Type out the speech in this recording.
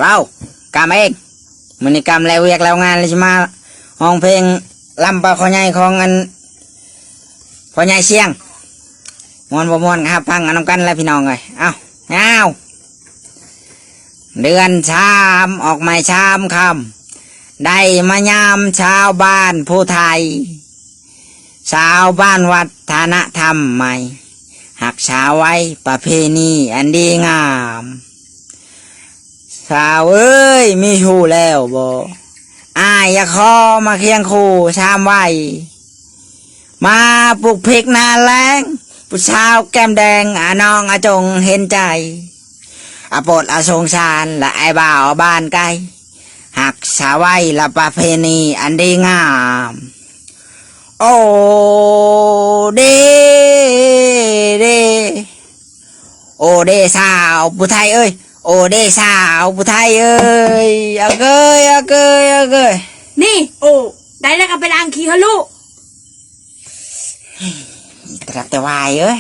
เรากำเองมันนี่กำแล้วเวียกแล้วงานเลยใช่ไหมห้องเพลงลำปลาขอใหญ่ของอันขอใหญ่เสียงมวนบ่มวนครับพังกันน้ำกันแล้วพี่น้องเลยเอาเดือนชามออกไม่ชามคำได้มายามชาวบ้านผู้ไทยชาวบ้านวัฒนธรรมใหม่หักษาไว้ประเพณีอันดีงามสาวเอ้ยมีชูแล้วบ่อย่าคอมาเคียงคู่ชามไว้มาปลูกพริกนาแรงผู้สาวแก้มแดงน้องจงเห็นใจโปรดสงสารและไอ้บ่าวบ้านไกลหักษาไว้ละประเพณีอันดีงามโอ้เดโอเดสาวผู้ไทยเอ้ยโอเดสาวผู้ไทยเอ้ยเกยนี่โอ้ได้แล้วก็ไปล้างขี้เขาลูกตรัสแต่วายเอ้ย